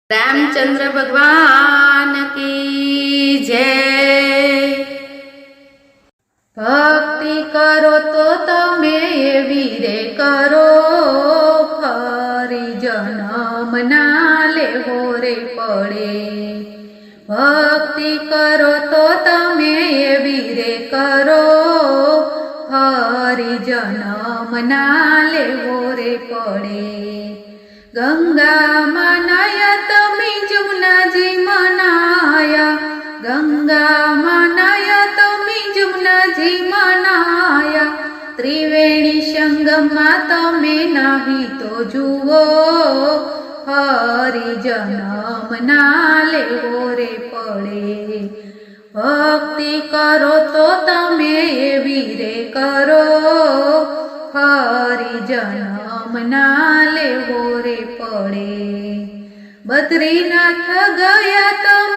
रामचंद्र भगवान की जय। भक्ति करो तो तमे वीरे करो, फरी जन्म ना लेवो रे पड़े। भक्ति करो तो तमे वीरे करो, फरी जन्म ना लेवो रे पड़े। गंगा मनाया तमी जमुनाजी मनाया, गंगा मनाया तमी जमुनाजी मनाया। त्रिवेणी संगम में तमे नहीं तो जुओ, हरि जन्म ना लेवो रे पड़े। भक्ति करो तो तमे वीरे करो, हरि जन्म ना लेवो रे पड़े। बद्रीनाथ गया